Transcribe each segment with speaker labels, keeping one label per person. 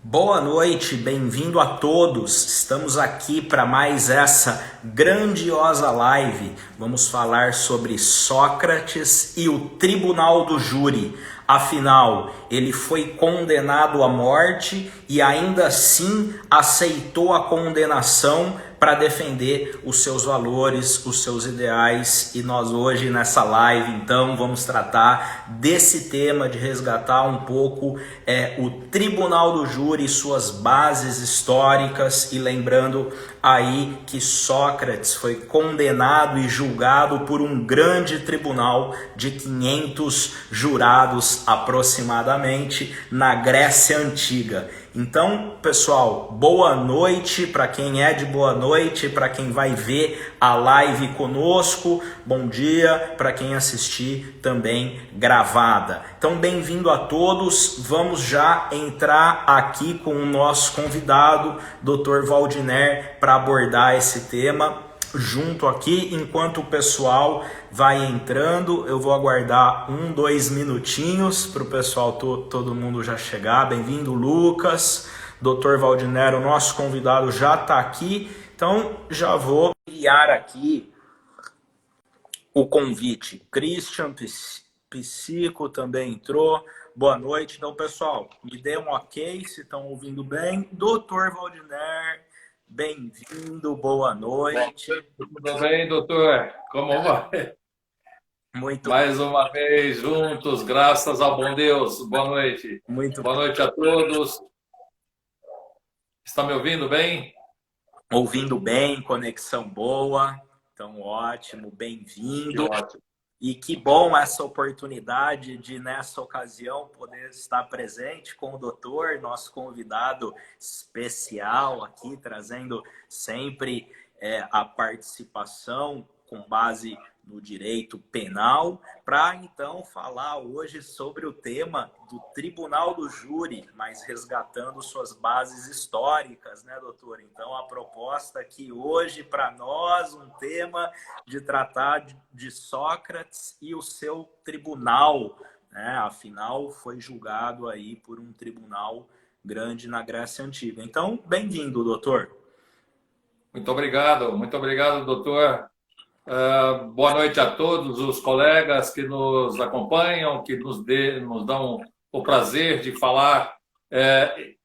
Speaker 1: Boa noite, bem-vindo a todos. Estamos aqui para mais essa grandiosa live. Vamos falar sobre Sócrates e o Tribunal do Júri. Afinal, ele foi condenado à morte e ainda assim aceitou a condenação para defender os seus valores, os seus ideais. E nós hoje nessa live, então, vamos tratar desse tema, de resgatar um pouco o Tribunal do Júri, suas bases históricas, e lembrando aí que Sócrates foi condenado e julgado por um grande tribunal de 500 jurados aproximadamente na Grécia Antiga. Então, pessoal, boa noite para quem é de boa noite, para quem vai ver a live conosco, bom dia para quem assistir também gravada. Então, bem-vindo a todos, vamos já entrar aqui com o nosso convidado, Dr. Waldner, para abordar esse tema junto aqui. Enquanto o pessoal vai entrando, eu vou aguardar 2 minutinhos para o pessoal todo mundo já chegar. Bem-vindo, Lucas, Dr. Waldner, o nosso convidado já está aqui, então já vou enviar aqui o convite. Christian Psico também entrou. Boa noite. Então, pessoal, me dê um ok se estão ouvindo bem. Dr. Waldner, bem-vindo, boa noite.
Speaker 2: Tudo bem, doutor? Como vai?
Speaker 1: Muito,
Speaker 2: Mais uma vez juntos, graças ao bom Deus. Boa noite.
Speaker 1: muito
Speaker 2: Boa noite a todos. Está me ouvindo bem?
Speaker 1: ouvindo bem, conexão boa. Então, ótimo,
Speaker 2: Que
Speaker 1: bem-vindo.
Speaker 2: ótimo.
Speaker 1: E que bom essa oportunidade de, nessa ocasião, poder estar presente com o doutor, nosso convidado especial aqui, trazendo sempre a participação com base no direito penal, para então falar hoje sobre o tema do Tribunal do Júri, mas resgatando suas bases históricas, né, doutor? Então, a proposta aqui hoje para nós, um tema de tratar de Sócrates e o seu tribunal, né? Afinal, foi julgado aí por um tribunal grande na Grécia Antiga. Então, bem-vindo, doutor.
Speaker 2: Muito obrigado, doutor. Boa noite a todos os colegas que nos acompanham, que nos dão o prazer de falar,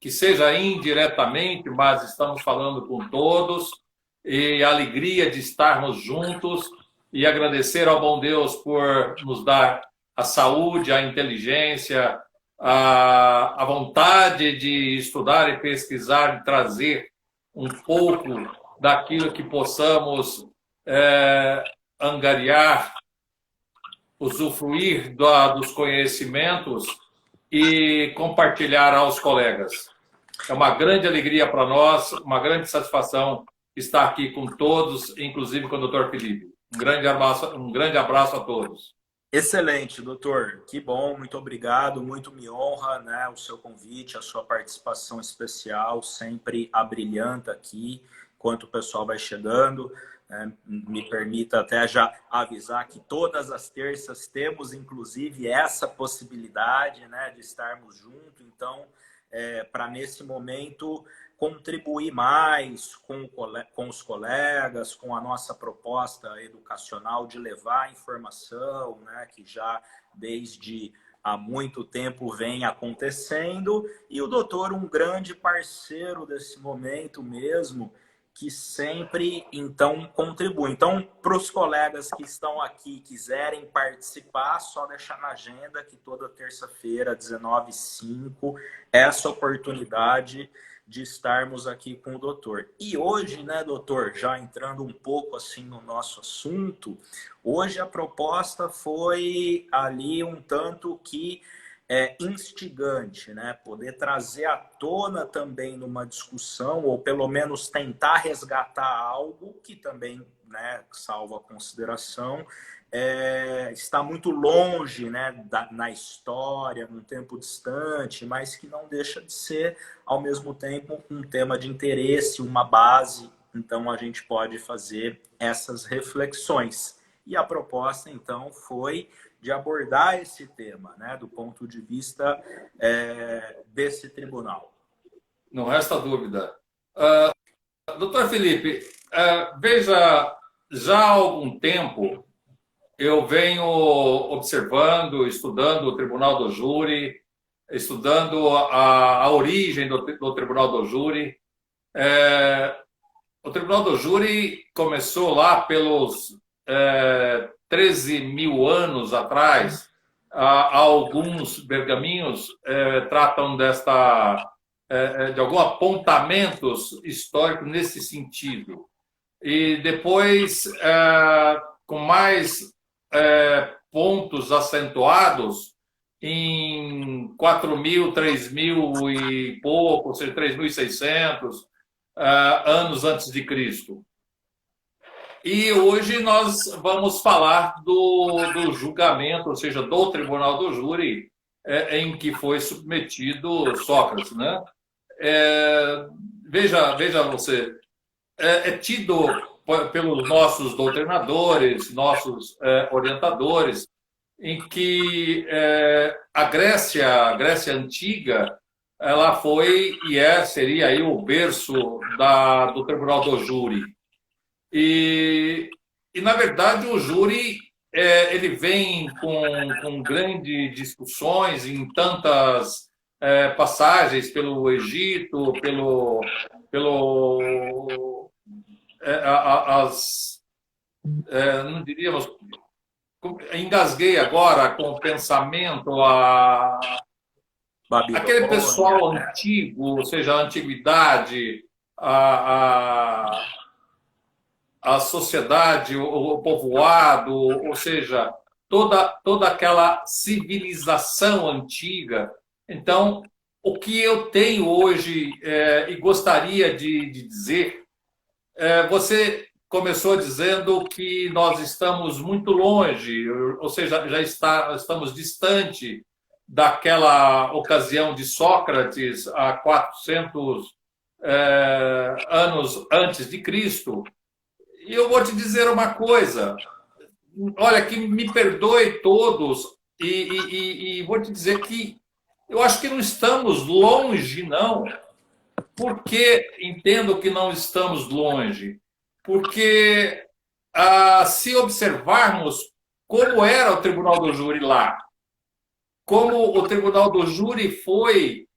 Speaker 2: que seja indiretamente, mas estamos falando com todos, e a alegria de estarmos juntos e agradecer ao bom Deus por nos dar a saúde, a inteligência, a vontade de estudar e pesquisar e trazer um pouco daquilo que possamos angariar, usufruir dos conhecimentos e compartilhar aos colegas. É uma grande alegria para nós, uma grande satisfação estar aqui com todos, inclusive com o Dr. Felipe. Um grande abraço a todos.
Speaker 1: Excelente, doutor. Que bom, muito obrigado. Muito me honra, né, o seu convite, a sua participação especial, sempre abrilhanta aqui, enquanto o pessoal vai chegando. Me permita até já avisar que todas as terças temos, inclusive, essa possibilidade, né, de estarmos juntos. Então, para nesse momento contribuir mais com os colegas, com a nossa proposta educacional de levar informação, né, que já desde há muito tempo vem acontecendo, e o doutor, um grande parceiro desse momento mesmo, que sempre, então, contribui. Então, para os colegas que estão aqui e quiserem participar, só deixar na agenda que toda terça-feira, 19h05, essa oportunidade de estarmos aqui com o doutor. E hoje, né, doutor, já entrando um pouco assim no nosso assunto, hoje a proposta foi ali um tanto que instigante, né? Poder trazer à tona também numa discussão, ou pelo menos tentar resgatar algo que também, né, salvo a consideração, está muito longe, né, na história, num tempo distante, mas que não deixa de ser, ao mesmo tempo, um tema de interesse, uma base. Então, a gente pode fazer essas reflexões. E a proposta, então, foi de abordar esse tema, né, do ponto de vista desse tribunal.
Speaker 2: Não resta dúvida. Doutor Felipe, veja, já há algum tempo eu venho observando, estudando o Tribunal do Júri, estudando a origem do Tribunal do Júri. O Tribunal do Júri começou lá pelos 13 mil anos atrás. Alguns pergaminhos tratam de alguns apontamentos históricos nesse sentido. E depois, com mais pontos acentuados, em 4.000, 3.000 e pouco, ou seja, 3.600 anos antes de Cristo. E hoje nós vamos falar do julgamento, ou seja, do Tribunal do Júri, em que foi submetido Sócrates, né? Veja você, é tido pelos nossos doutrinadores, nossos orientadores, em que a Grécia Antiga, ela foi e seria aí o berço do Tribunal do Júri. E na verdade, o júri ele vem com grandes discussões em tantas passagens pelo Egito, não diríamos, engasguei agora com o pensamento aquele pessoal antigo, ou seja, a antiguidade, a sociedade, o povoado, ou seja, toda aquela civilização antiga. Então, o que eu tenho hoje e gostaria de dizer, você começou dizendo que nós estamos muito longe, ou seja, estamos distante daquela ocasião de Sócrates, há 400 anos antes de Cristo. E eu vou te dizer uma coisa, olha, que me perdoe todos, e vou te dizer que eu acho que não estamos longe, não. Por que entendo que não estamos longe? Porque se observarmos como era o Tribunal do Júri lá, como o Tribunal do Júri foi,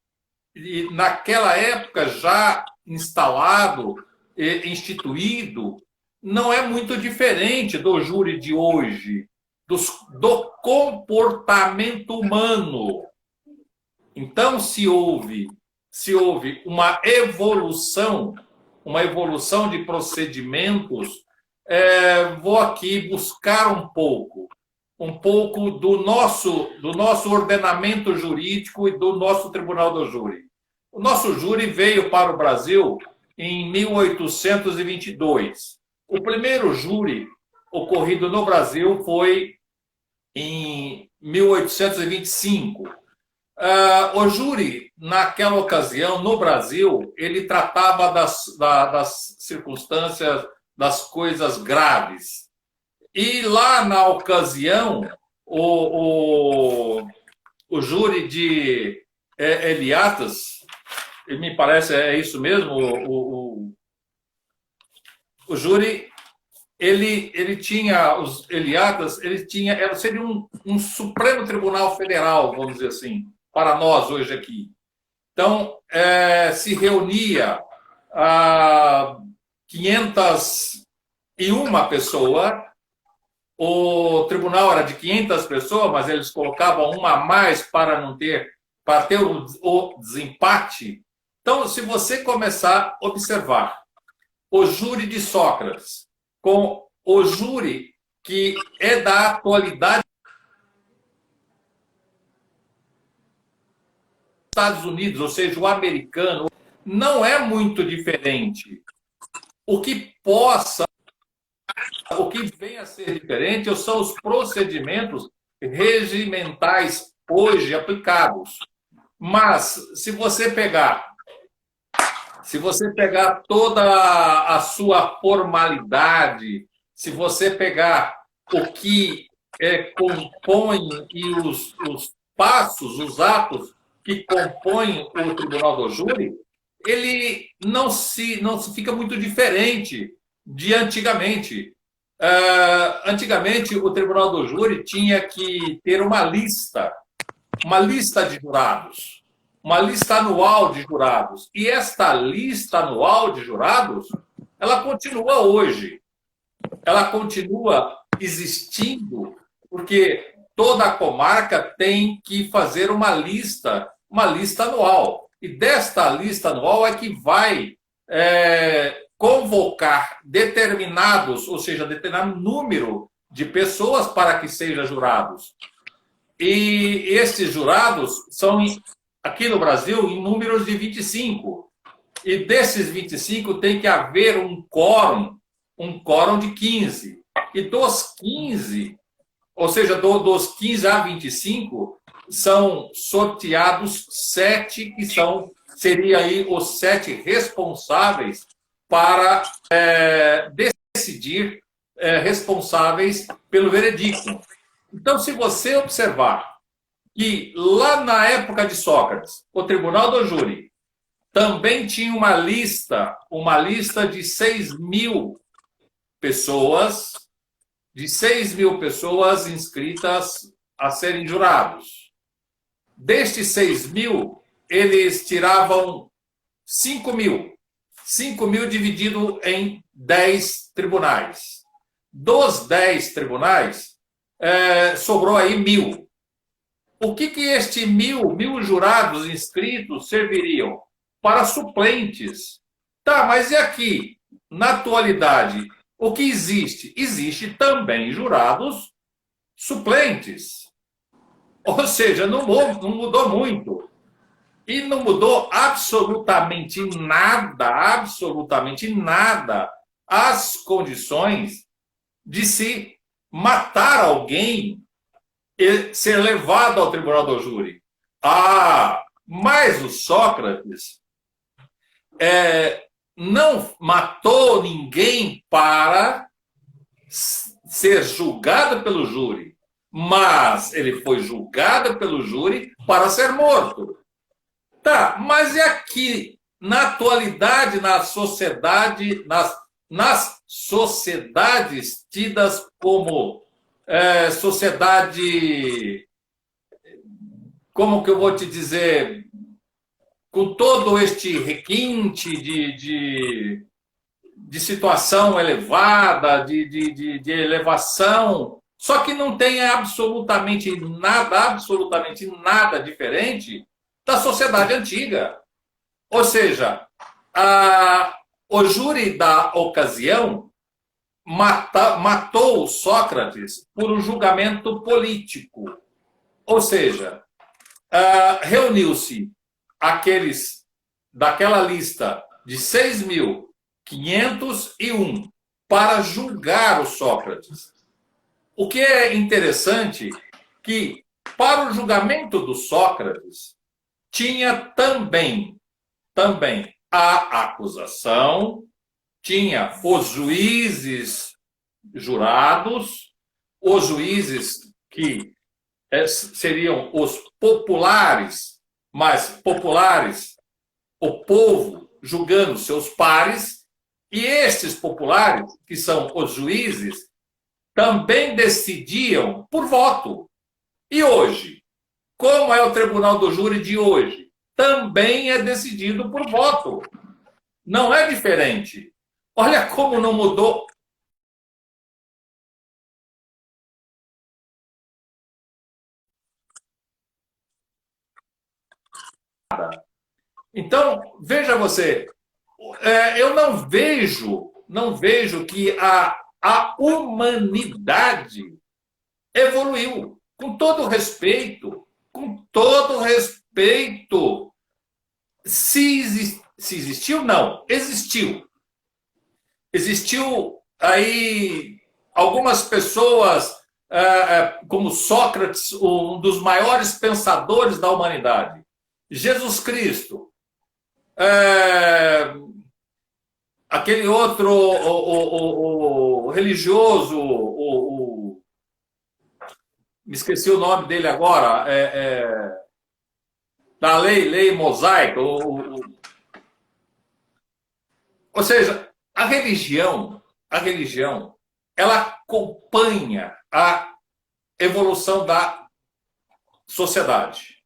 Speaker 2: naquela época, já instalado, instituído, não é muito diferente do júri de hoje, do comportamento humano. Então, se houve uma evolução de procedimentos, vou aqui buscar um pouco do nosso ordenamento jurídico e do nosso Tribunal do Júri. O nosso júri veio para o Brasil em 1822. O primeiro júri ocorrido no Brasil foi em 1825. O júri, naquela ocasião, no Brasil, ele tratava das circunstâncias, das coisas graves. E lá, na ocasião, o júri de Eliatas, me parece isso mesmo, o júri, ele tinha, os Eliatas, seria um Supremo Tribunal Federal, vamos dizer assim, para nós hoje aqui. Então, se reunia 501 pessoas, o tribunal era de 500 pessoas, mas eles colocavam uma a mais para ter o desempate. Então, se você começar a observar o júri de Sócrates com o júri que é da atualidade dos Estados Unidos, ou seja, o americano, não é muito diferente. O que venha a ser diferente são os procedimentos regimentais hoje aplicados. Mas, se você pegar toda a sua formalidade, se você pegar o que compõe e os passos, os atos que compõem o Tribunal do Júri, ele não se fica muito diferente de antigamente. Antigamente, o Tribunal do Júri tinha que ter uma lista de jurados, uma lista anual de jurados. E esta lista anual de jurados, ela continua hoje. Ela continua existindo, porque toda a comarca tem que fazer uma lista anual. E desta lista anual é que vai convocar determinados, ou seja, determinado número de pessoas para que sejam jurados. E esses jurados são, aqui no Brasil, em números de 25. E desses 25 tem que haver um quórum de 15. E dos 15, ou seja, dos 15 a 25, são sorteados 7 que seria aí os 7 responsáveis para decidir, responsáveis pelo veredicto. Então, se você observar que lá na época de Sócrates, o Tribunal do Júri também tinha uma lista de 6.000 pessoas, inscritas a serem jurados. Destes 6.000, eles tiravam 5.000. 5.000 dividido em 10 tribunais. Dos 10 tribunais, sobrou aí 1.000. O que este 1.000 jurados inscritos serviriam? Para suplentes. Tá, mas e aqui, na atualidade, o que existe? Existe também jurados suplentes. Ou seja, não mudou muito. E não mudou absolutamente nada as condições de se matar alguém e ser levado ao Tribunal do Júri. Mas o Sócrates não matou ninguém para ser julgado pelo júri, mas ele foi julgado pelo júri para ser morto. Tá, mas e aqui, na atualidade, nas sociedades tidas como sociedade, como que eu vou te dizer, com todo este requinte de situação elevada, de elevação, só que não tem absolutamente nada diferente da sociedade antiga. Ou seja, o júri da ocasião matou Sócrates por um julgamento político. Ou seja, reuniu-se aqueles daquela lista de 6.501 para julgar o Sócrates. O que é interessante que, para o julgamento do Sócrates, tinha também a acusação, tinha os juízes jurados, os juízes que seriam os populares, mas populares, o povo julgando seus pares, e estes populares, que são os juízes, também decidiam por voto. E hoje, como é o Tribunal do Júri de hoje? Também é decidido por voto. Não é diferente. Olha como não mudou. Então, veja você, eu não vejo que a humanidade evoluiu. Com todo respeito, se existiu, não, existiu. Existiu aí algumas pessoas, como Sócrates, um dos maiores pensadores da humanidade. Jesus Cristo, aquele outro o religioso, me esqueci o nome dele agora, da lei mosaica, Ou seja, a religião, ela acompanha a evolução da sociedade,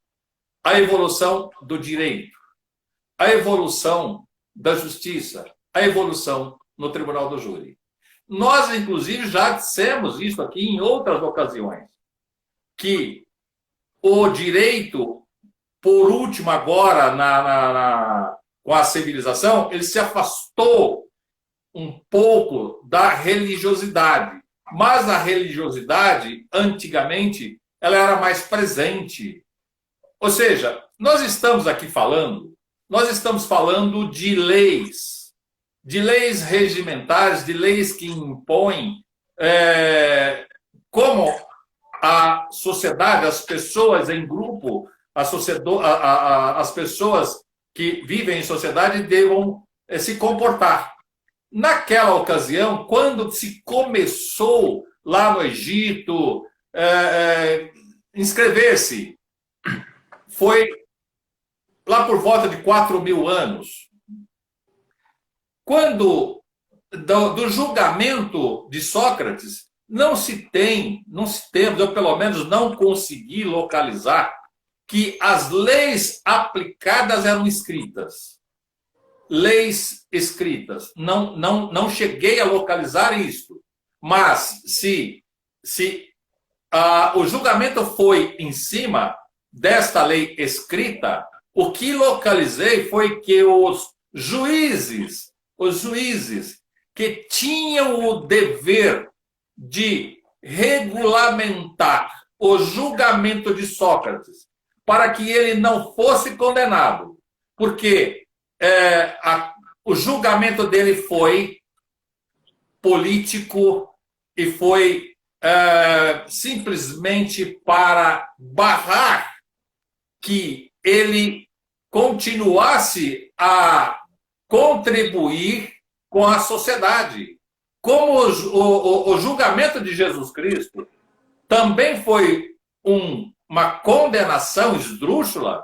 Speaker 2: a evolução do direito, a evolução da justiça, a evolução no tribunal do júri. Nós, inclusive, já dissemos isso aqui em outras ocasiões, que o direito, por último agora, com a civilização, ele se afastou um pouco da religiosidade. Mas a religiosidade, antigamente, ela era mais presente. Ou seja, nós estamos falando de leis regimentares, de leis que impõem como a sociedade, as pessoas em grupo, as pessoas que vivem em sociedade devam se comportar. Naquela ocasião, quando se começou lá no Egito, inscrever-se, foi lá por volta de 4.000 anos. Quando do julgamento de Sócrates, não se temos, eu pelo menos não consegui localizar que as leis aplicadas eram escritas. Leis escritas. Não cheguei a localizar isto. Mas se o julgamento foi em cima desta lei escrita, o que localizei foi que os juízes que tinham o dever de regulamentar o julgamento de Sócrates para que ele não fosse condenado, porque o julgamento dele foi político e foi simplesmente para barrar que ele continuasse a contribuir com a sociedade. Como o julgamento de Jesus Cristo também foi uma condenação esdrúxula,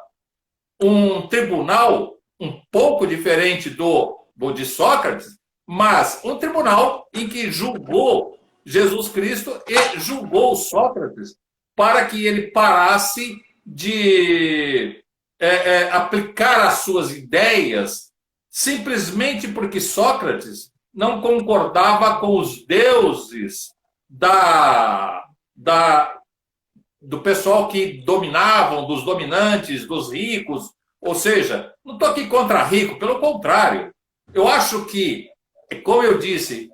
Speaker 2: um tribunal um pouco diferente do de Sócrates, mas um tribunal em que julgou Jesus Cristo e julgou Sócrates para que ele parasse de aplicar as suas ideias simplesmente porque Sócrates não concordava com os deuses do pessoal que dominavam, dos dominantes, dos ricos. Ou seja, não estou aqui contra rico, pelo contrário. Eu acho que, como eu disse,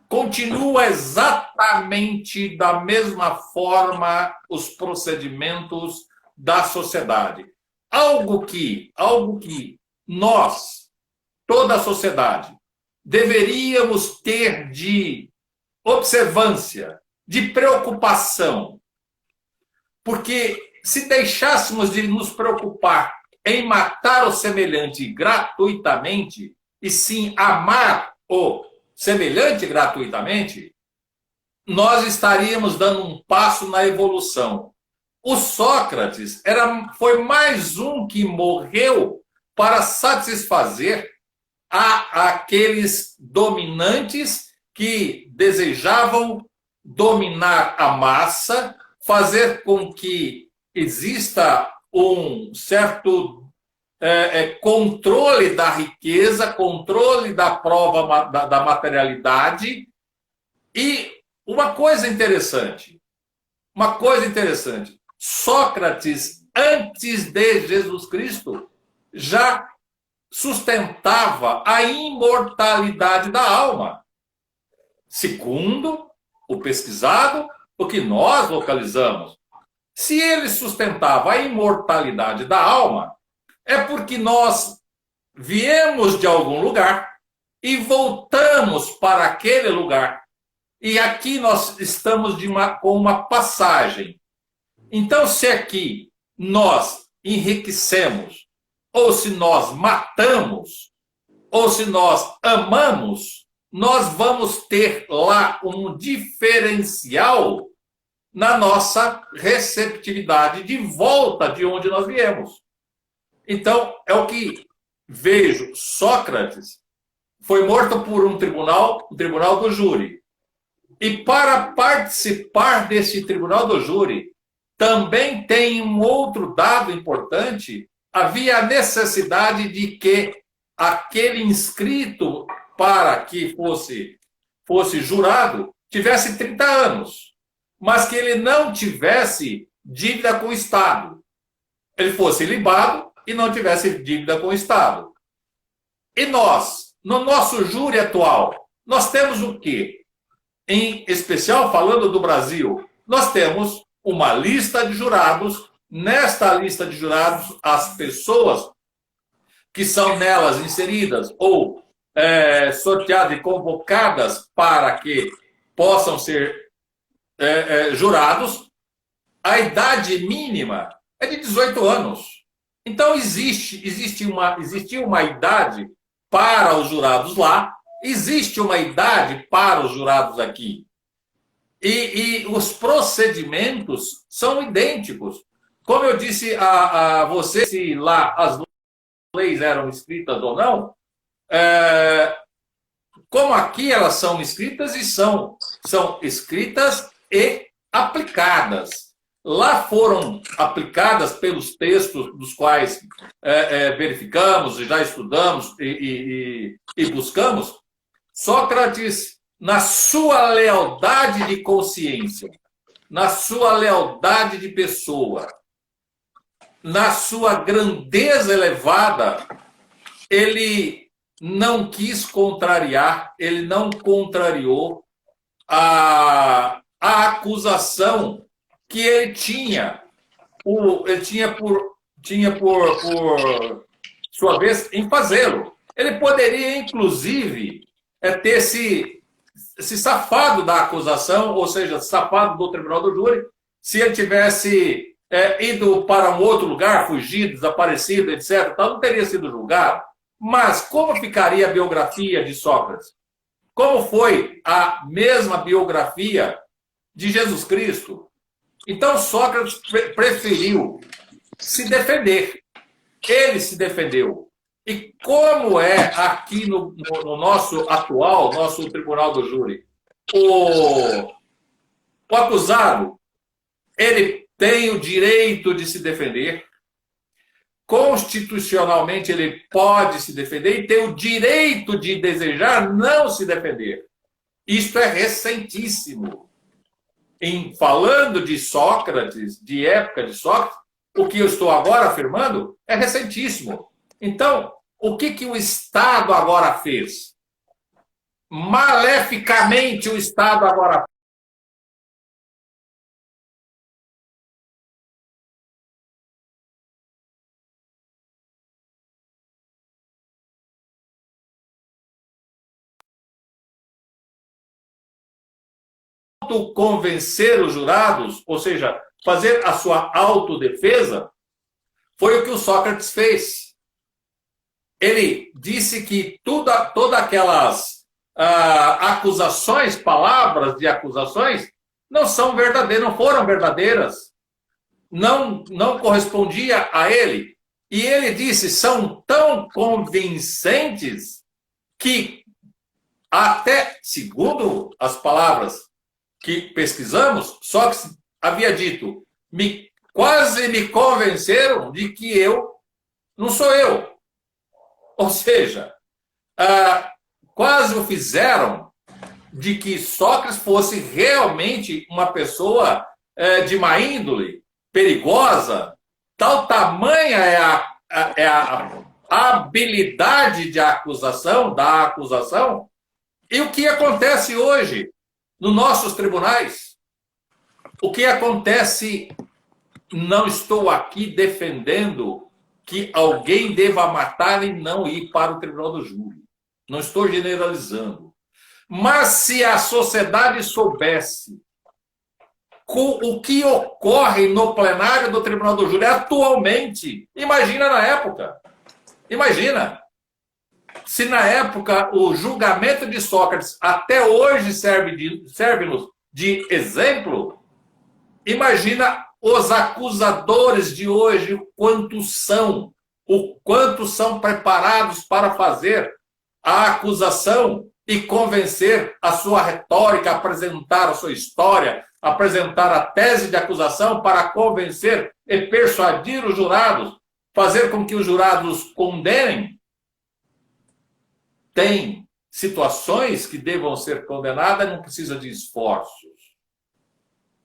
Speaker 2: continua exatamente da mesma forma os procedimentos da sociedade. Algo que nós, toda a sociedade, deveríamos ter de observância, de preocupação. Porque se deixássemos de nos preocupar em matar o semelhante gratuitamente, e sim amar o semelhante gratuitamente, nós estaríamos dando um passo na evolução. O Sócrates foi mais um que morreu para satisfazer aqueles dominantes que desejavam dominar a massa, fazer com que exista um certo controle da riqueza, controle da prova da materialidade. E uma coisa interessante, Sócrates, antes de Jesus Cristo, já sustentava a imortalidade da alma. Segundo o pesquisado, o que nós localizamos. Se ele sustentava a imortalidade da alma, é porque nós viemos de algum lugar e voltamos para aquele lugar. E aqui nós estamos com uma passagem. Então, se aqui nós enriquecemos, ou se nós matamos, ou se nós amamos, nós vamos ter lá um diferencial na nossa receptividade de volta de onde nós viemos. Então, é o que vejo Sócrates foi morto por um tribunal do júri. E para participar desse tribunal do júri, também tem um outro dado importante: havia a necessidade de que aquele inscrito para que fosse jurado tivesse 30 anos, mas que ele não tivesse dívida com o Estado. Ele fosse ilibado e não tivesse dívida com o Estado. E nós, no nosso júri atual, nós temos o quê? Em especial, falando do Brasil, nós temos uma lista de jurados. Nesta lista de jurados, as pessoas que são nelas inseridas ou sorteadas e convocadas para que possam ser jurados, a idade mínima é de 18 anos. Então, existia uma idade para os jurados lá, existe uma idade para os jurados aqui. E os procedimentos são idênticos. Como eu disse a você, se lá as leis eram escritas ou não, como aqui elas são escritas e são escritas e aplicadas. Lá foram aplicadas pelos textos dos quais verificamos, já estudamos e buscamos. Sócrates, na sua lealdade de consciência, na sua lealdade de pessoa, na sua grandeza elevada, ele não quis contrariar, ele não contrariou a acusação que ele tinha. Ele tinha por sua vez em fazê-lo. Ele poderia, inclusive, ter se safado da acusação, ou seja, safado do tribunal do júri, se ele tivesse ido para um outro lugar, fugido, desaparecido, etc., não teria sido julgado. Mas como ficaria a biografia de Sócrates? Como foi a mesma biografia de Jesus Cristo? Então, Sócrates preferiu se defender. Ele se defendeu. E como é aqui no nosso atual, nosso tribunal do júri, o acusado, ele tem o direito de se defender, constitucionalmente ele pode se defender e tem o direito de desejar não se defender. Isto é recentíssimo. Falando de Sócrates, de época de Sócrates, o que eu estou agora afirmando é recentíssimo. Então, o que o Estado agora fez? Maleficamente o Estado agora convencer os jurados, ou seja, fazer a sua autodefesa, foi o que o Sócrates fez. Ele disse que todas aquelas acusações, palavras de acusações, não são verdadeiras, não foram verdadeiras, não correspondia a ele. E ele disse, são tão convincentes que até, segundo as palavras que pesquisamos, Sócrates havia dito, quase me convenceram de que eu não sou eu. Ou seja, quase o fizeram de que Sócrates fosse realmente uma pessoa de má índole, perigosa. Tal tamanha é a habilidade da acusação. E o que acontece hoje nos nossos tribunais? O que acontece, não estou aqui defendendo que alguém deva matar e não ir para o tribunal do júri. Não estou generalizando. Mas se a sociedade soubesse o que ocorre no plenário do tribunal do júri atualmente, imagina na época. Imagina. Se na época o julgamento de Sócrates até hoje serve-nos de exemplo, imagina os acusadores de hoje, quantos são, o quanto são preparados para fazer a acusação e convencer a sua retórica, apresentar a sua história, apresentar a tese de acusação para convencer e persuadir os jurados, fazer com que os jurados condenem. Tem situações que devam ser condenadas, não precisa de esforços.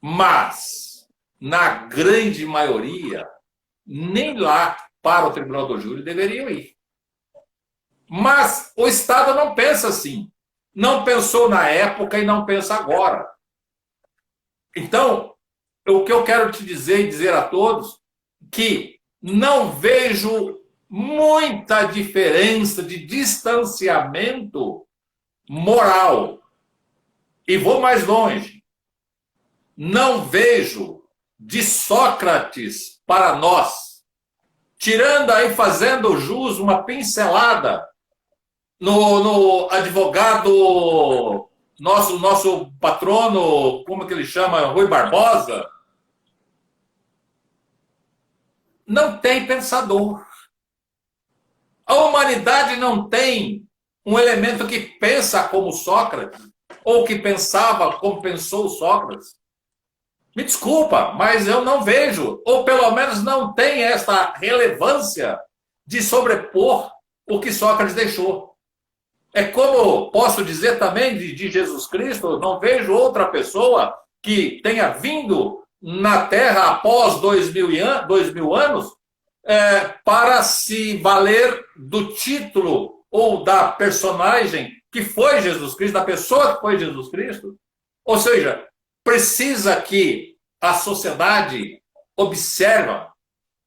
Speaker 2: Mas, na grande maioria, nem lá para o Tribunal do Júri deveriam ir. Mas o Estado não pensa assim. Não pensou na época e não pensa agora. Então, o que eu quero te dizer e dizer a todos, que não vejo muita diferença de distanciamento moral. E vou mais longe. Não vejo de Sócrates para nós, tirando aí, fazendo jus, uma pincelada no advogado, nosso patrono, como que ele chama, Rui Barbosa, não tem pensador. A humanidade não tem um elemento que pensa como Sócrates, ou que pensava como pensou Sócrates. Me desculpa, mas eu não vejo, ou pelo menos não tem essa relevância de sobrepor o que Sócrates deixou. É como posso dizer também de Jesus Cristo, não vejo outra pessoa que tenha vindo na Terra após 2000 anos para se valer do título ou da personagem que foi Jesus Cristo, da pessoa que foi Jesus Cristo. Ou seja, precisa que a sociedade observe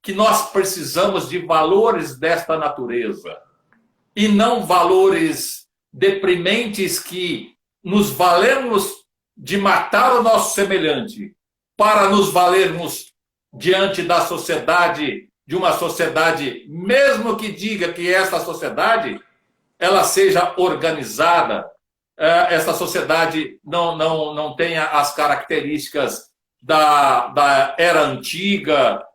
Speaker 2: que nós precisamos de valores desta natureza e não valores deprimentes que nos valemos de matar o nosso semelhante para nos valermos diante da sociedade, de uma sociedade, mesmo que diga que esta sociedade ela seja organizada, essa sociedade não tenha as características da era antiga.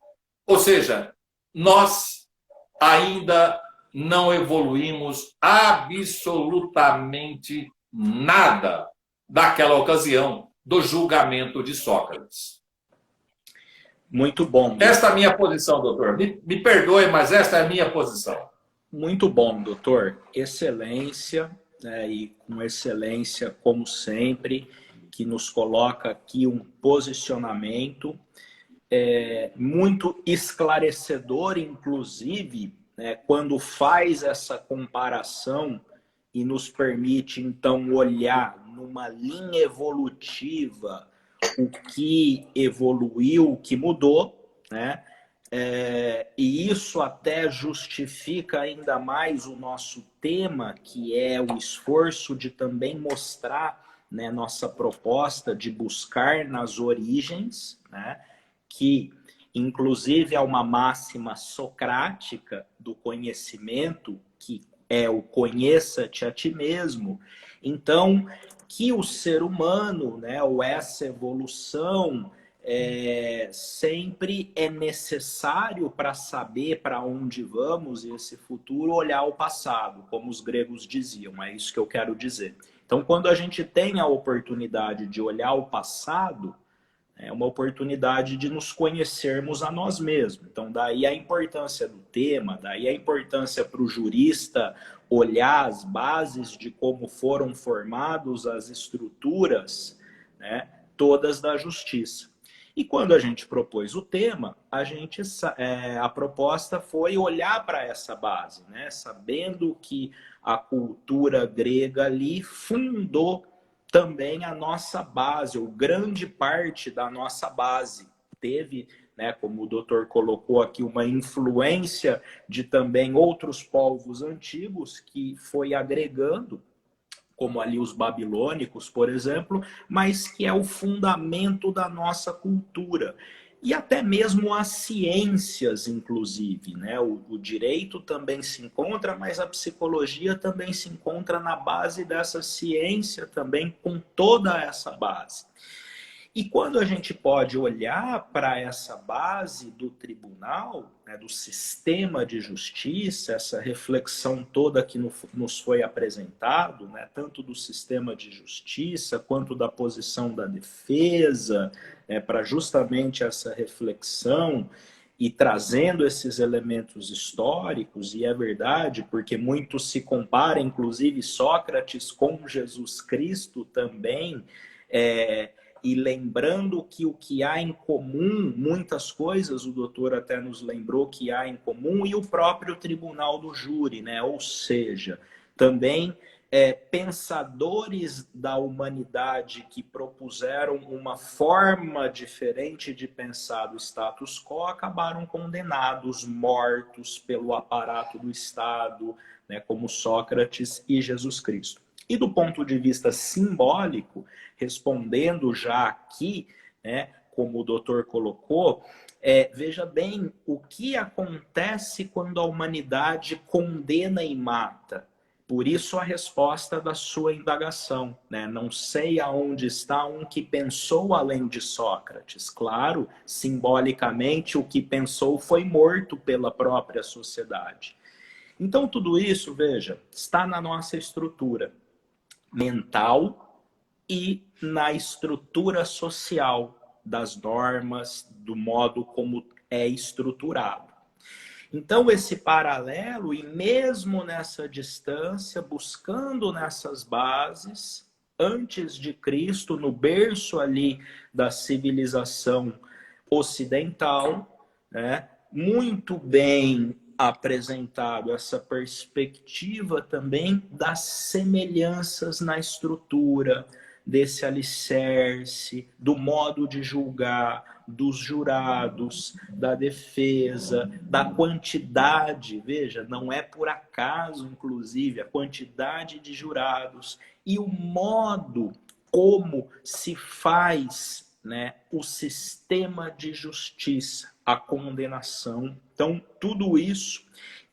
Speaker 2: Ou seja, nós ainda não evoluímos absolutamente nada daquela ocasião do julgamento de Sócrates.
Speaker 1: Muito bom.
Speaker 2: Esta é a minha posição, doutor. Me perdoe, mas esta é a minha posição.
Speaker 1: Muito bom, doutor. Excelência, né, e com excelência, como sempre, que nos coloca aqui um posicionamento muito esclarecedor, inclusive, né, quando faz essa comparação e nos permite, então, olhar numa linha evolutiva o que evoluiu, o que mudou, né? E isso até justifica ainda mais o nosso tema, que é o esforço de também mostrar, né, nossa proposta de buscar nas origens, né, que inclusive é uma máxima socrática do conhecimento, que é o conheça-te a ti mesmo. Então, que o ser humano, né, ou essa evolução, sempre é necessário para saber para onde vamos e esse futuro, olhar o passado, como os gregos diziam. É isso que eu quero dizer. Então, quando a gente tem a oportunidade de olhar o passado, é uma oportunidade de nos conhecermos a nós mesmos. Então, daí a importância do tema, daí a importância para o jurista olhar as bases de como foram formados as estruturas, né, todas da justiça. E quando a gente propôs o tema, a proposta foi olhar para essa base, né, sabendo que a cultura grega ali fundou também a nossa base, ou grande parte da nossa base. Teve, né, como o doutor colocou aqui, uma influência de também outros povos antigos que foi agregando, como ali os babilônicos, por exemplo, mas que é o fundamento da nossa cultura. E até mesmo as ciências, inclusive, né? O direito também se encontra, mas a psicologia também se encontra na base dessa ciência também, com toda essa base. E quando a gente pode olhar para essa base do tribunal, né, do sistema de justiça, essa reflexão toda que nos foi apresentado, né, tanto do sistema de justiça quanto da posição da defesa, para justamente essa reflexão e trazendo esses elementos históricos, e é verdade, porque muito se compara, inclusive Sócrates com Jesus Cristo também, e lembrando que o que há em comum, muitas coisas o doutor até nos lembrou que há em comum, e o próprio tribunal do júri, né? Ou seja, também pensadores da humanidade que propuseram uma forma diferente de pensar do status quo acabaram condenados, mortos pelo aparato do Estado, né, como Sócrates e Jesus Cristo. E do ponto de vista simbólico, respondendo já aqui, né, como o doutor colocou, veja bem o que acontece quando a humanidade condena e mata. Por isso a resposta da sua indagação, né? Não sei aonde está um que pensou além de Sócrates. Claro, simbolicamente, o que pensou foi morto pela própria sociedade. Então, tudo isso, veja, está na nossa estrutura mental e na estrutura social das normas, do modo como é estruturado. Então, esse paralelo, e mesmo nessa distância, buscando nessas bases, antes de Cristo, no berço ali da civilização ocidental, né, muito bem apresentado essa perspectiva também das semelhanças na estrutura, desse alicerce, do modo de julgar, dos jurados, da defesa, da quantidade, veja, não é por acaso, inclusive, a quantidade de jurados e o modo como se faz, né, o sistema de justiça, a condenação. Então, tudo isso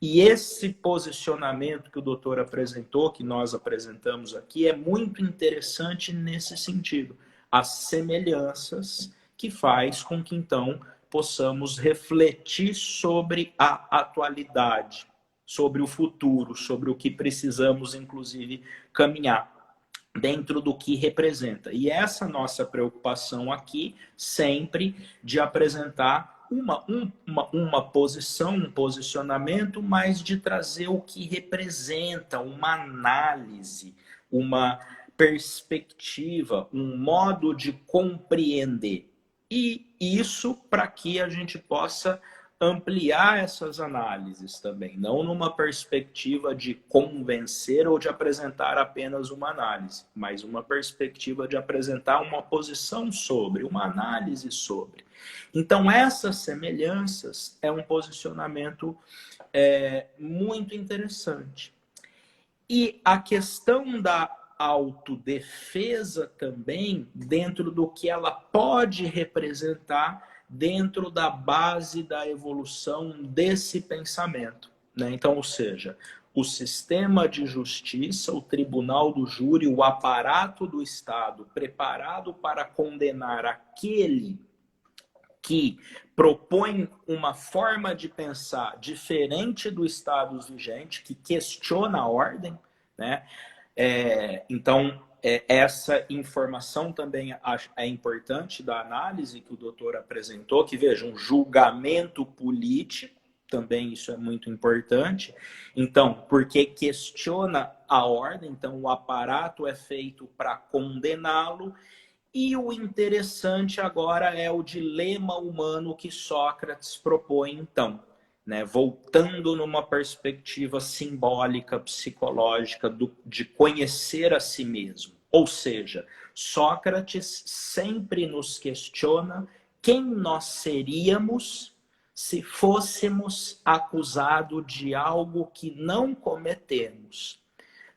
Speaker 1: e esse posicionamento que o doutor apresentou, que nós apresentamos aqui, é muito interessante nesse sentido. As semelhanças que faz com que, então, possamos refletir sobre a atualidade, sobre o futuro, sobre o que precisamos, inclusive, caminhar dentro do que representa. E essa nossa preocupação aqui, sempre de apresentar uma posição, um posicionamento, mas de trazer o que representa, uma análise, uma perspectiva, um modo de compreender. E isso para que a gente possa ampliar essas análises também, não numa perspectiva de convencer ou de apresentar apenas uma análise, mas uma perspectiva de apresentar uma posição sobre, uma análise sobre. Então, essas semelhanças é um posicionamento muito interessante. E a questão da autodefesa também, dentro do que ela pode representar dentro da base da evolução desse pensamento, né? Então, ou seja, o sistema de justiça, o tribunal do júri, o aparato do Estado preparado para condenar aquele que propõe uma forma de pensar diferente do Estado vigente, que questiona a ordem, né? Então, essa informação também é importante da análise que o doutor apresentou, que veja, um julgamento político, também isso é muito importante. Então, porque questiona a ordem, então o aparato é feito para condená-lo. E o interessante agora é o dilema humano que Sócrates propõe, então, né? Voltando numa perspectiva simbólica, psicológica, de conhecer a si mesmo. Ou seja, Sócrates sempre nos questiona quem nós seríamos se fôssemos acusados de algo que não cometemos.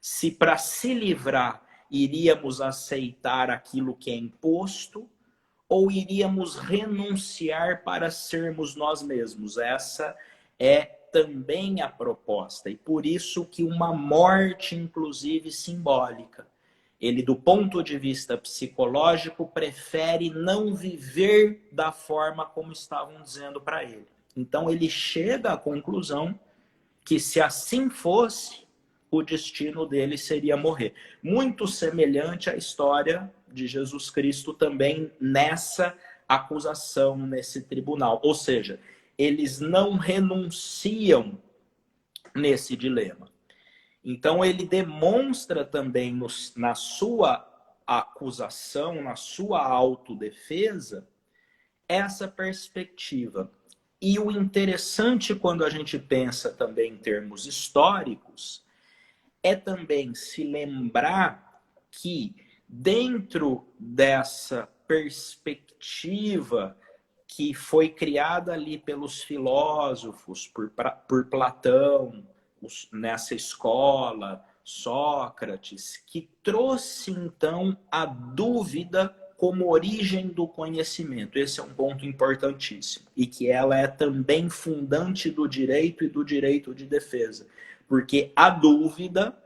Speaker 1: Se para se livrar iríamos aceitar aquilo que é imposto ou iríamos renunciar para sermos nós mesmos? Essa é também a proposta. E por isso que uma morte, inclusive simbólica. Ele, do ponto de vista psicológico, prefere não viver da forma como estavam dizendo para ele. Então, ele chega à conclusão que, se assim fosse, o destino dele seria morrer. Muito semelhante à história de Jesus Cristo também nessa acusação, nesse tribunal. Ou seja, eles não renunciam nesse dilema. Então, ele demonstra também na sua acusação, na sua autodefesa, essa perspectiva. E o interessante, quando a gente pensa também em termos históricos, é também se lembrar que, dentro dessa perspectiva que foi criada ali pelos filósofos, por Platão, nessa escola, Sócrates, que trouxe então a dúvida como origem do conhecimento. Esse é um ponto importantíssimo. E que ela é também fundante do direito e do direito de defesa. Porque a dúvida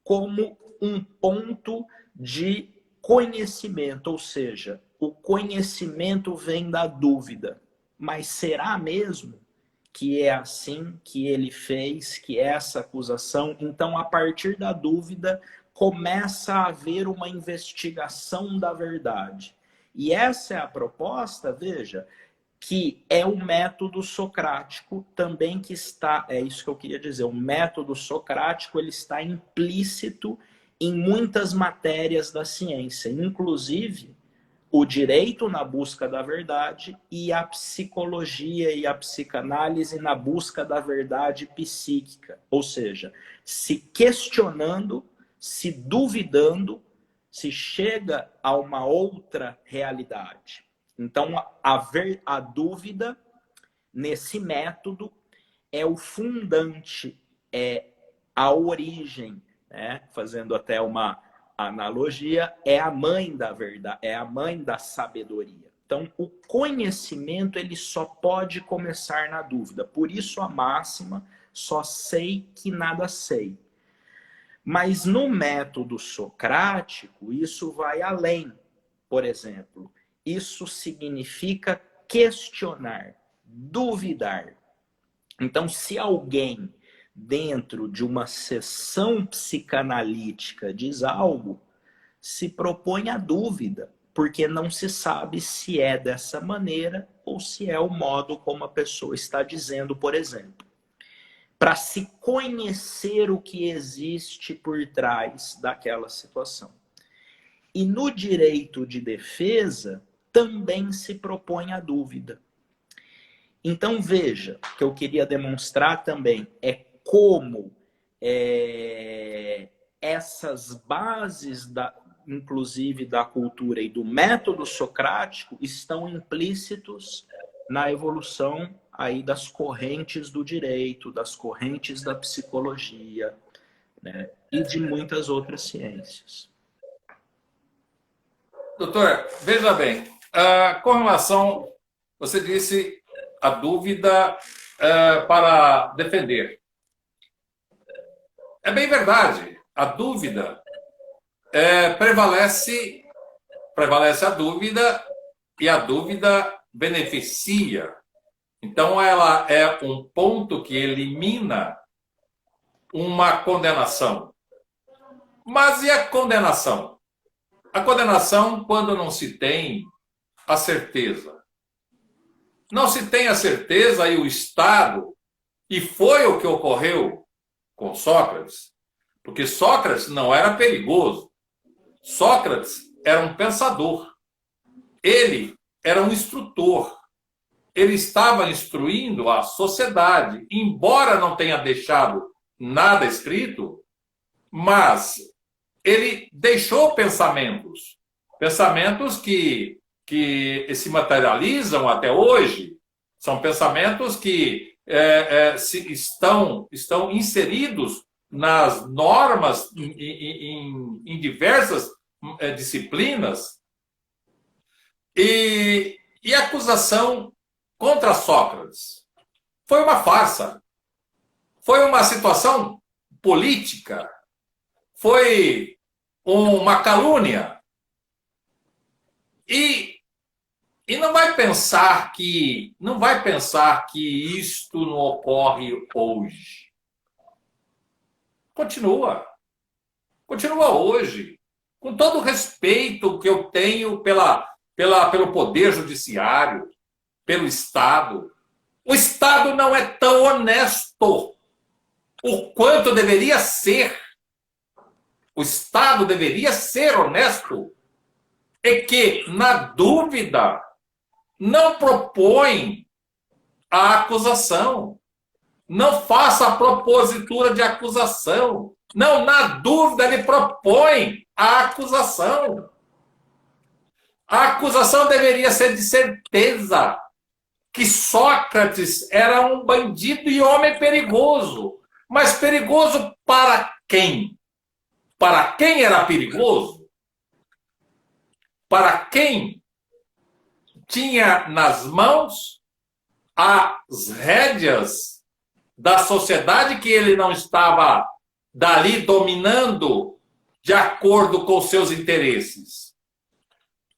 Speaker 1: como um ponto de conhecimento, ou seja, o conhecimento vem da dúvida. Mas será mesmo que é assim que ele fez, que é essa acusação? Então, a partir da dúvida, começa a haver uma investigação da verdade. E essa é a proposta, veja, que é o método socrático também, que está, é isso que eu queria dizer, o método socrático, ele está implícito em muitas matérias da ciência, inclusive o direito na busca da verdade e a psicologia e a psicanálise na busca da verdade psíquica. Ou seja, se questionando, se duvidando, se chega a uma outra realidade. Então, a dúvida, nesse método, é o fundante, é a origem, né? Fazendo até uma analogia, é a mãe da verdade, é a mãe da sabedoria. Então, o conhecimento, ele só pode começar na dúvida. Por isso a máxima, só sei que nada sei. Mas no método socrático, isso vai além. Por exemplo, isso significa questionar, duvidar. Então, se alguém dentro de uma sessão psicanalítica diz algo, se propõe a dúvida, porque não se sabe se é dessa maneira ou se é o modo como a pessoa está dizendo, por exemplo. Para se conhecer o que existe por trás daquela situação. E no direito de defesa, também se propõe a dúvida. Então, veja, o que eu queria demonstrar também é como essas bases, inclusive da cultura e do método socrático, estão implícitos na evolução aí das correntes do direito, das correntes da psicologia, né, e de muitas outras ciências.
Speaker 2: Doutor, veja bem, com relação, você disse a dúvida para defender. É bem verdade, a dúvida prevalece a dúvida e a dúvida beneficia. Então, ela é um ponto que elimina uma condenação. Mas e a condenação? A condenação, quando não se tem a certeza. Não se tem a certeza e o Estado, e foi o que ocorreu com Sócrates, porque Sócrates não era perigoso. Sócrates era um pensador. Ele era um instrutor. Ele estava instruindo a sociedade, embora não tenha deixado nada escrito, mas ele deixou pensamentos que se materializam até hoje, são pensamentos que estão inseridos nas normas em diversas disciplinas, e a acusação contra Sócrates foi uma farsa, foi uma situação política, foi uma calúnia. E não vai pensar que isto não ocorre hoje. Continua hoje, com todo o respeito que eu tenho pelo poder judiciário, pelo Estado. O Estado não é tão honesto o quanto deveria ser. O Estado deveria ser honesto. É que, na dúvida, não propõe a acusação. Não faça a propositura de acusação. Não, na dúvida, ele propõe a acusação. A acusação deveria ser de certeza que Sócrates era um bandido e homem perigoso. Mas perigoso para quem? Para quem era perigoso? Para quem tinha nas mãos as rédeas da sociedade que ele não estava dali dominando de acordo com seus interesses.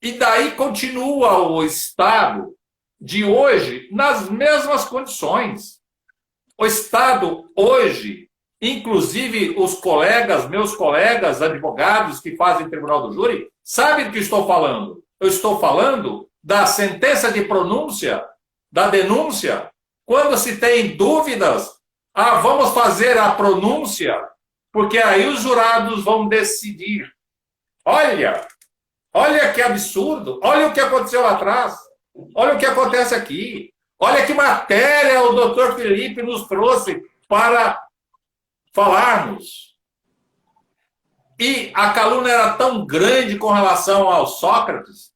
Speaker 2: E daí continua o Estado de hoje nas mesmas condições. O Estado hoje, inclusive os colegas, meus colegas advogados que fazem tribunal do júri, sabem do que estou falando. Eu estou falando da sentença de pronúncia, da denúncia, quando se tem dúvidas, vamos fazer a pronúncia, porque aí os jurados vão decidir. Olha que absurdo, olha o que aconteceu lá atrás, olha o que acontece aqui, olha que matéria o doutor Felipe nos trouxe para falarmos. E a calúnia era tão grande com relação ao Sócrates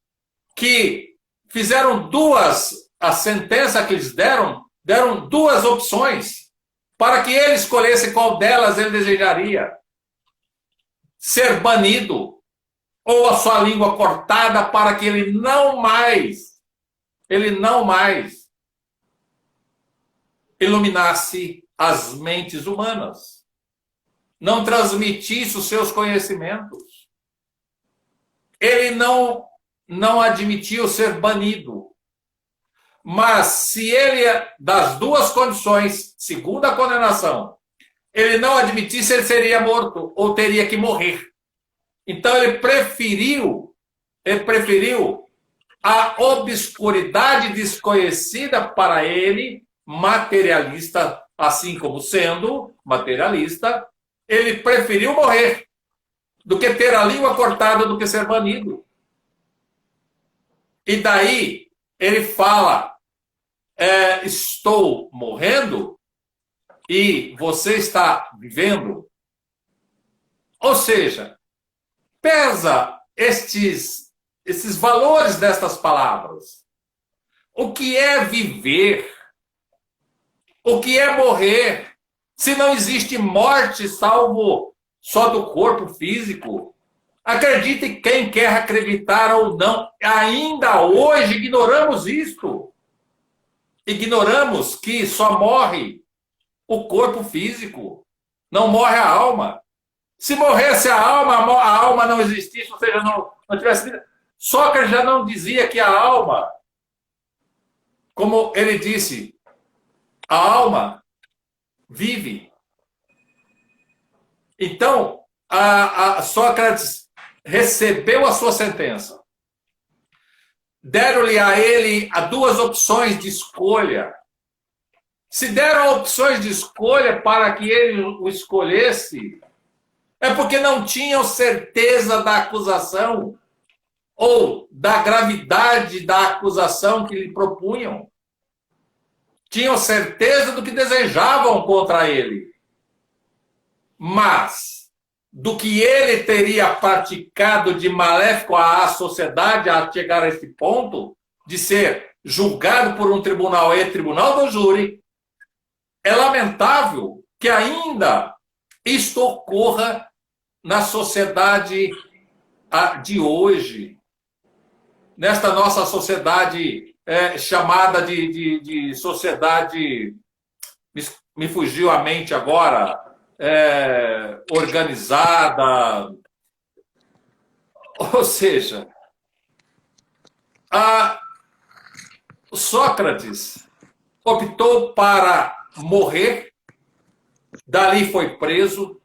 Speaker 2: que fizeram a sentença que eles deram duas opções para que ele escolhesse qual delas ele desejaria. Ser banido ou a sua língua cortada para que ele não mais iluminasse as mentes humanas, não transmitisse os seus conhecimentos. Ele não admitiu ser banido. Mas se ele, das duas condições, segundo a condenação, ele não admitisse, ele seria morto ou teria que morrer. Então ele preferiu a obscuridade desconhecida para ele, materialista, assim como sendo materialista, ele preferiu morrer do que ter a língua cortada, do que ser banido. E daí ele fala, estou morrendo e você está vivendo. Ou seja, pesa estes valores destas palavras. O que é viver? O que é morrer? Se não existe morte salvo só do corpo físico. Acredite quem quer acreditar ou não. Ainda hoje ignoramos isto. Ignoramos que só morre o corpo físico. Não morre a alma. Se morresse a alma não existisse, ou seja, não tivesse vida. Sócrates já não dizia que a alma, como ele disse, a alma vive. Então, a Sócrates recebeu a sua sentença. Deram-lhe a ele duas opções de escolha. Se deram opções de escolha para que ele o escolhesse, é porque não tinham certeza da acusação ou da gravidade da acusação que lhe propunham. Tinham certeza do que desejavam contra ele. Mas do que ele teria praticado de maléfico à sociedade a chegar a esse ponto de ser julgado por um tribunal e tribunal do júri, é lamentável que ainda isto ocorra na sociedade de hoje, nesta nossa sociedade chamada de sociedade, me fugiu a mente agora, organizada, Ou seja, a Sócrates optou para morrer, dali foi preso,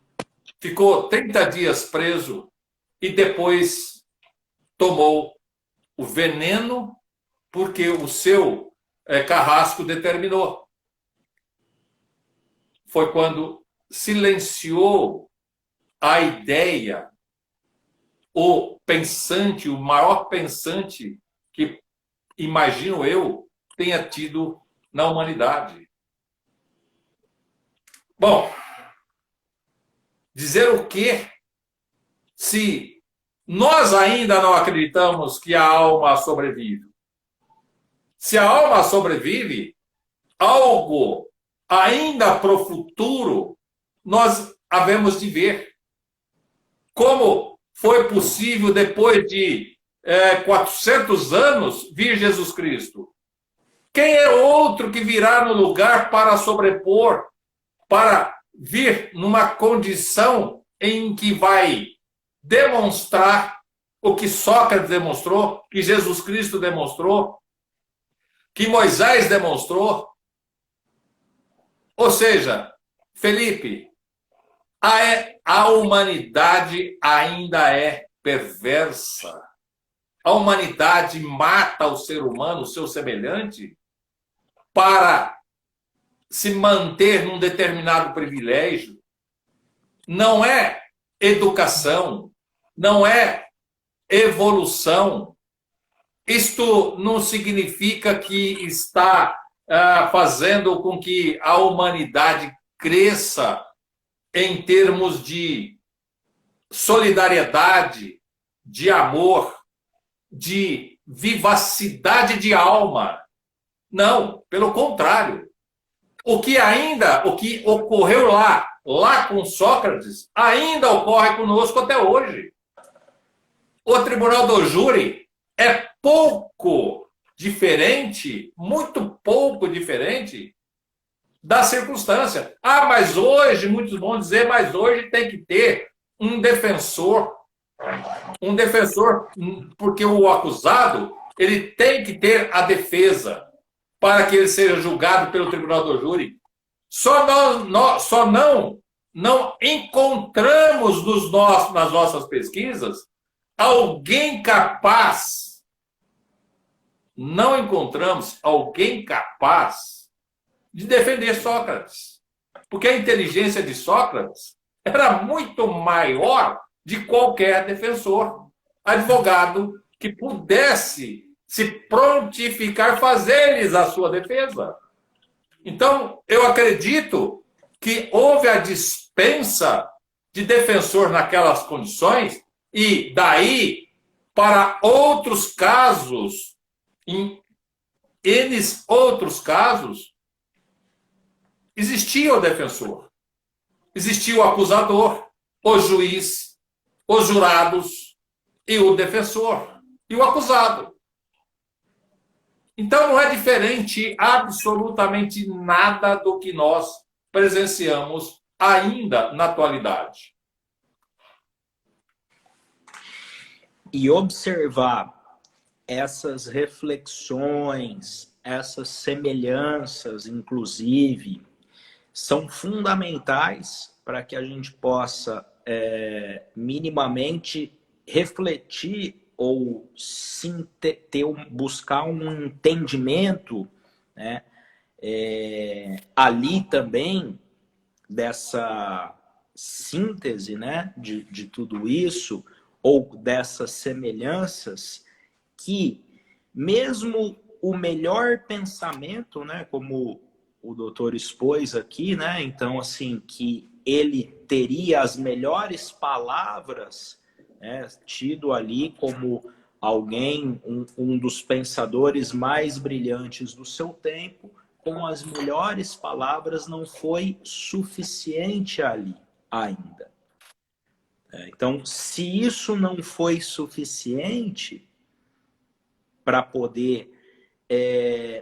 Speaker 2: ficou 30 dias preso e depois tomou o veneno porque o seu carrasco determinou. Foi quando silenciou a ideia, o pensante, o maior pensante que, imagino eu, tenha tido na humanidade. Bom, dizer o quê? Se nós ainda não acreditamos que a alma sobrevive. Se a alma sobrevive, algo ainda para o futuro nós havemos de ver. Como foi possível, depois de 400 anos, vir Jesus Cristo? Quem é outro que virá no lugar para sobrepor, para vir numa condição em que vai demonstrar o que Sócrates demonstrou, que Jesus Cristo demonstrou, que Moisés demonstrou? Ou seja, Felipe, a humanidade ainda é perversa. A humanidade mata o ser humano, o seu semelhante, para se manter num determinado privilégio. Não é educação, não é evolução. Isto não significa que está fazendo com que a humanidade cresça em termos de solidariedade, de amor, de vivacidade de alma. Não, pelo contrário. O que ocorreu lá com Sócrates, ainda ocorre conosco até hoje. O tribunal do júri é pouco diferente, muito pouco diferente da circunstância. Ah, mas hoje, muitos vão dizer, mas hoje tem que ter um defensor. Um defensor, porque o acusado, ele tem que ter a defesa para que ele seja julgado pelo tribunal do júri. Só não encontramos nas nossas pesquisas alguém capaz, não encontramos alguém capaz de defender Sócrates. Porque a inteligência de Sócrates era muito maior de qualquer defensor, advogado que pudesse se prontificar, fazer-lhes a sua defesa. Então, eu acredito que houve a dispensa de defensor naquelas condições e daí para outros casos, em N outros casos, existia o defensor, existia o acusador, o juiz, os jurados e o defensor e o acusado. Então não é diferente absolutamente nada do que nós presenciamos ainda na atualidade.
Speaker 1: E observar essas reflexões, essas semelhanças, inclusive, são fundamentais para que a gente possa minimamente refletir ou buscar um entendimento, né, ali também dessa síntese, né, de tudo isso, ou dessas semelhanças, que mesmo o melhor pensamento, né, como o doutor expôs aqui, né, então assim, que ele teria as melhores palavras, né, tido ali como alguém, um dos pensadores mais brilhantes do seu tempo, com as melhores palavras não foi suficiente ali ainda. Então, se isso não foi suficiente para poder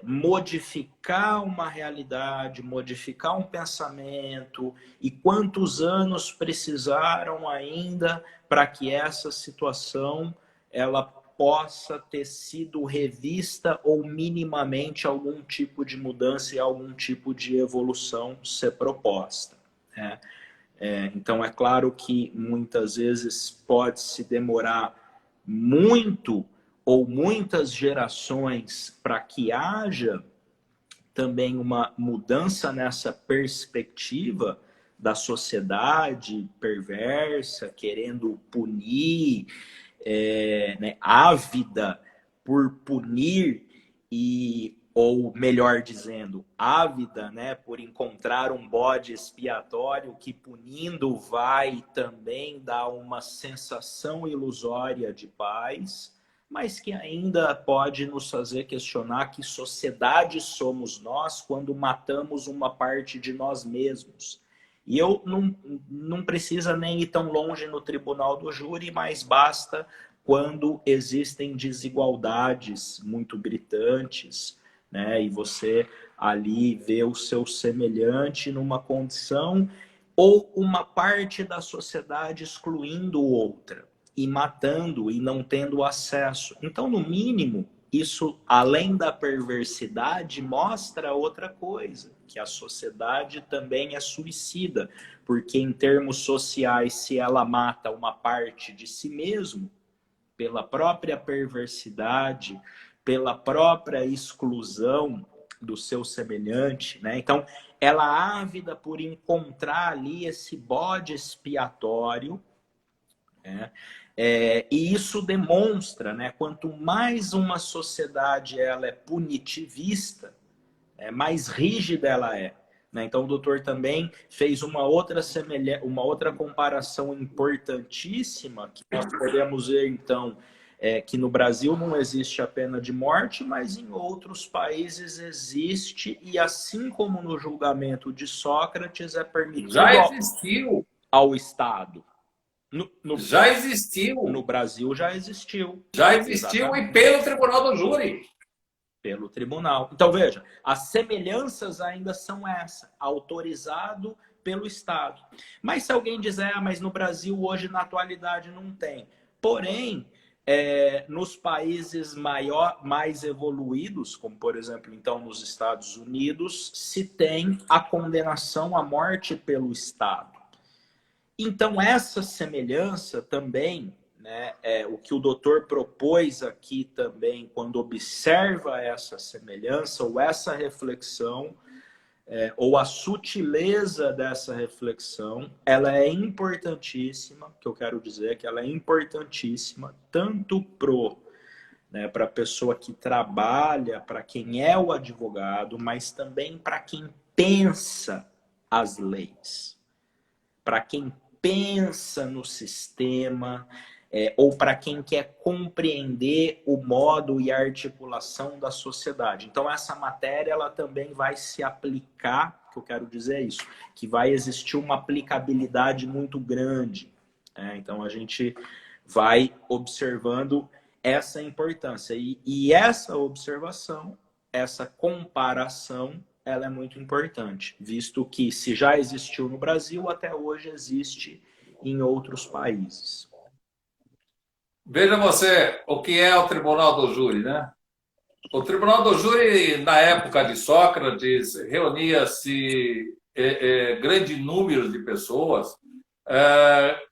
Speaker 1: modificar uma realidade, modificar um pensamento, e quantos anos precisaram ainda para que essa situação ela possa ter sido revista ou minimamente algum tipo de mudança e algum tipo de evolução ser proposta, né? Então é claro que muitas vezes pode se demorar muito ou muitas gerações para que haja também uma mudança nessa perspectiva da sociedade perversa, querendo punir, né, ávida por punir, ou melhor dizendo, ávida, né, por encontrar um bode expiatório que punindo vai também dar uma sensação ilusória de paz, mas que ainda pode nos fazer questionar que sociedade somos nós quando matamos uma parte de nós mesmos. E eu não precisa nem ir tão longe no tribunal do júri, mas basta quando existem desigualdades muito gritantes, né? E você ali vê o seu semelhante numa condição ou uma parte da sociedade excluindo outra e matando e não tendo acesso. Então, no mínimo, isso, além da perversidade, mostra outra coisa, que a sociedade também é suicida, porque em termos sociais, se ela mata uma parte de si mesmo, pela própria perversidade, pela própria exclusão do seu semelhante, né? Então, ela ávida por encontrar ali esse bode expiatório, né? E isso demonstra, né? Quanto mais uma sociedade ela é punitivista, mais rígida ela é, né? Então, o doutor também fez uma outra comparação importantíssima, que nós podemos ver, então, que no Brasil não existe a pena de morte, mas em outros países existe, e assim como no julgamento de Sócrates, é permitido
Speaker 2: Já existiu.
Speaker 1: ao Estado.
Speaker 2: Já existiu.
Speaker 1: No Brasil já existiu.
Speaker 2: Já existiu. Exatamente. E pelo Tribunal do Júri.
Speaker 1: Pelo tribunal. Então, veja, as semelhanças ainda são essa, autorizado pelo Estado. Mas se alguém dizer, mas no Brasil hoje, na atualidade, não tem. Porém, nos países mais evoluídos, como por exemplo, então, nos Estados Unidos, se tem a condenação à morte pelo Estado. Então, essa semelhança também, né, o que o doutor propôs aqui também, quando observa essa semelhança ou essa reflexão, ou a sutileza dessa reflexão, ela é importantíssima, que eu quero dizer que ela é importantíssima, tanto para a pessoa que trabalha, para quem é o advogado, mas também para quem pensa as leis, para quem pensa no sistema, ou para quem quer compreender o modo e a articulação da sociedade. Então, essa matéria ela também vai se aplicar, o que eu quero dizer é isso, que vai existir uma aplicabilidade muito grande. Então, a gente vai observando essa importância. E essa observação, essa comparação, ela é muito importante, visto que se já existiu no Brasil, até hoje existe em outros países.
Speaker 2: Veja você o que é o Tribunal do Júri, né? O Tribunal do Júri, na época de Sócrates, reunia-se grande número de pessoas.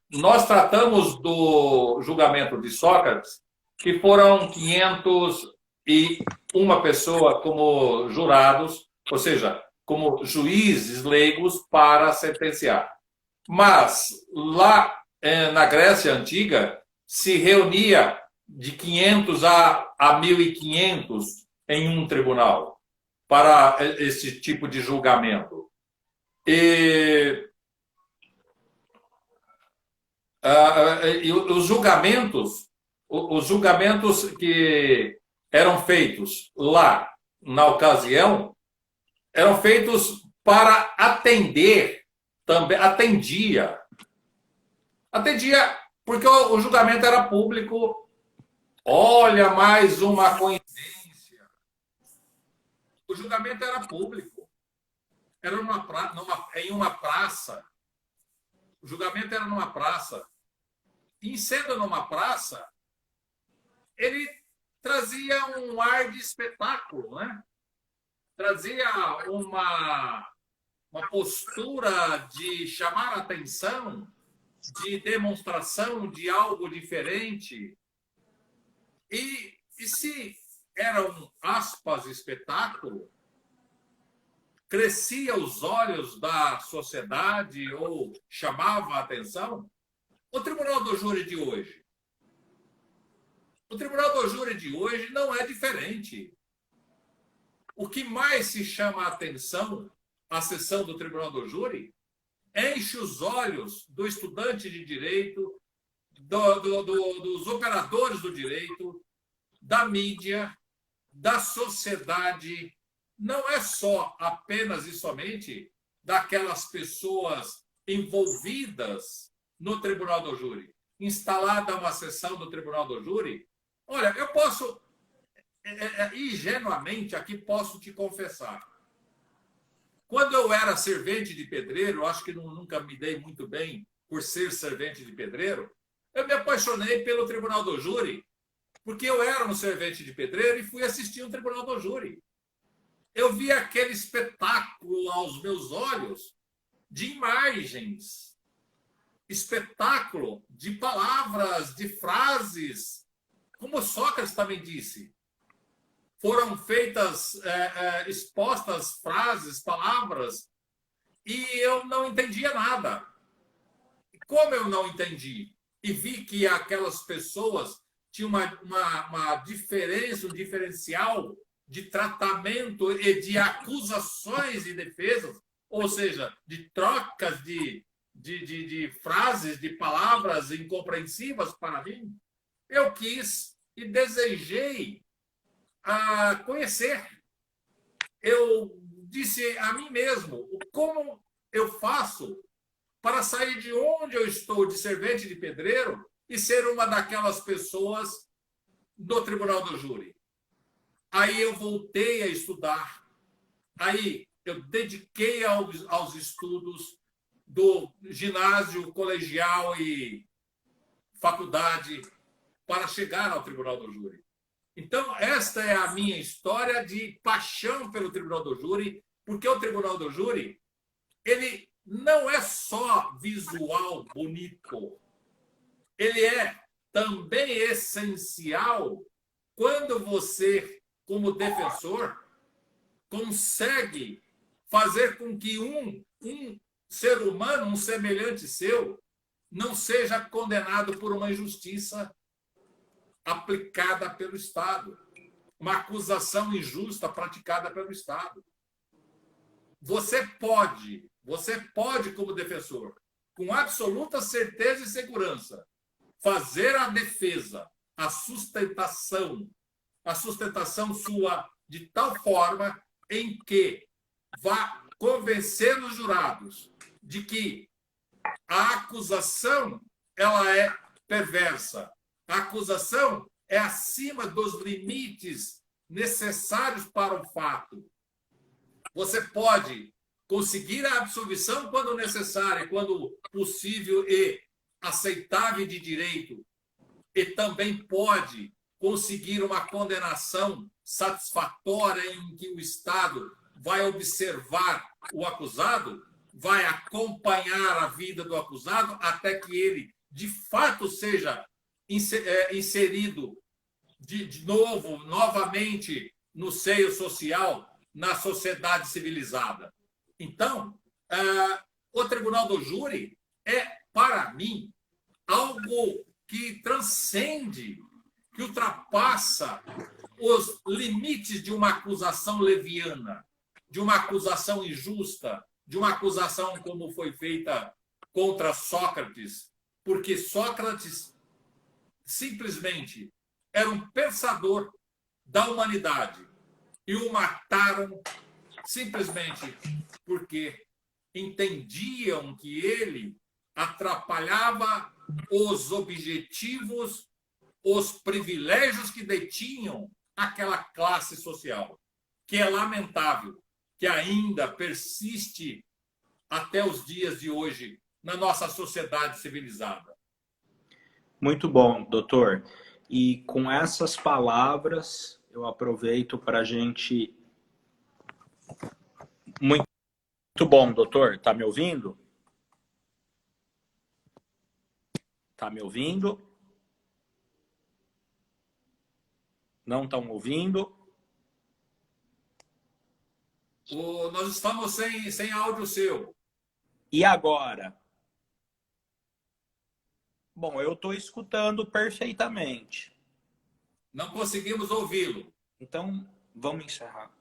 Speaker 2: Nós tratamos do julgamento de Sócrates, que foram 501 pessoa como jurados, ou seja, como juízes leigos para sentenciar. Mas lá na Grécia Antiga se reunia de 500 a 1.500 em um tribunal para esse tipo de julgamento. E os julgamentos que eram feitos lá na ocasião eram feitos para atender, também atendia porque o julgamento era público. Olha, mais uma coincidência. O julgamento era público. Era em uma praça. O julgamento era numa praça. E sendo numa praça, ele trazia um ar de espetáculo, né? Trazia uma postura de chamar a atenção, de demonstração de algo diferente. E se era um, aspas, espetáculo, crescia os olhos da sociedade ou chamava a atenção, o Tribunal do Júri de hoje. O Tribunal do Júri de hoje não é diferente. O que mais se chama a atenção, a sessão do Tribunal do Júri, enche os olhos do estudante de direito, dos operadores do direito, da mídia, da sociedade. Não é só apenas e somente daquelas pessoas envolvidas no Tribunal do Júri. Instalada uma sessão do Tribunal do Júri, olha, eu posso, ingenuamente, aqui posso te confessar. Quando eu era servente de pedreiro, acho que nunca me dei muito bem por ser servente de pedreiro, eu me apaixonei pelo Tribunal do Júri, porque eu era um servente de pedreiro e fui assistir o Tribunal do Júri. Eu vi aquele espetáculo aos meus olhos de imagens, espetáculo de palavras, de frases, como Sócrates também disse. Foram feitas, expostas frases, palavras, e eu não entendia nada. Como eu não entendi e vi que aquelas pessoas tinham uma diferença, um diferencial de tratamento e de acusações e defesas, ou seja, de trocas de frases, de palavras incompreensíveis para mim, eu quis e desejei conhecer. Eu disse a mim mesmo, como eu faço para sair de onde eu estou, de servente de pedreiro, e ser uma daquelas pessoas do Tribunal do Júri. Aí eu voltei a estudar. Aí eu dediquei aos estudos do ginásio, colegial e faculdade para chegar ao Tribunal do Júri. Então, esta é a minha história de paixão pelo Tribunal do Júri, porque o Tribunal do Júri, ele não é só visual bonito, ele é também essencial quando você, como defensor, consegue fazer com que um ser humano, um semelhante seu, não seja condenado por uma injustiça aplicada pelo Estado, uma acusação injusta praticada pelo Estado. Você pode, como defensor, com absoluta certeza e segurança, fazer a defesa, a sustentação sua de tal forma em que vá convencer os jurados de que a acusação ela é perversa. A acusação é acima dos limites necessários para o fato. Você pode conseguir a absolvição quando necessária, quando possível e aceitável de direito, e também pode conseguir uma condenação satisfatória em que o Estado vai observar o acusado, vai acompanhar a vida do acusado até que ele, de fato, seja inserido novamente no seio social, na sociedade civilizada. Então, o Tribunal do Júri é, para mim, algo que transcende, que ultrapassa os limites de uma acusação leviana, de uma acusação injusta, de uma acusação como foi feita contra Sócrates, porque Sócrates simplesmente era um pensador da humanidade e o mataram simplesmente porque entendiam que ele atrapalhava os objetivos, os privilégios que detinham aquela classe social. que é lamentável, que ainda persiste até os dias de hoje na nossa sociedade civilizada.
Speaker 1: Muito bom, doutor. E com essas palavras, eu aproveito para a gente. Muito bom, doutor. Tá me ouvindo? Tá me ouvindo? Não estão ouvindo?
Speaker 2: Nós estamos sem áudio seu.
Speaker 1: E agora? Bom, eu estou escutando perfeitamente.
Speaker 2: Não conseguimos ouvi-lo.
Speaker 1: Então, vamos encerrar.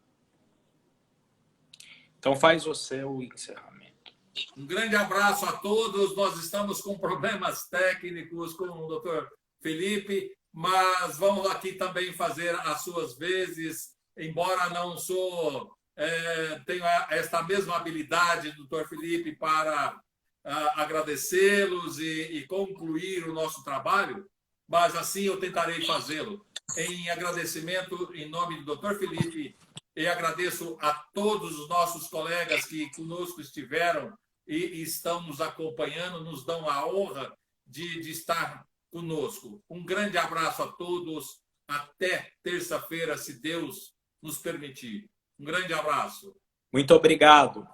Speaker 1: Então, faz você o encerramento.
Speaker 2: Um grande abraço a todos. Nós estamos com problemas técnicos com o doutor Felipe, mas vamos aqui também fazer as suas vezes, embora não tenho esta mesma habilidade, doutor Felipe, para agradecê-los e concluir o nosso trabalho, mas assim eu tentarei fazê-lo. Em agradecimento, em nome do Dr. Felipe, e agradeço a todos os nossos colegas que conosco estiveram e estão nos acompanhando, nos dão a honra de estar conosco. Um grande abraço a todos, até terça-feira, se Deus nos permitir. Um grande abraço.
Speaker 1: Muito obrigado.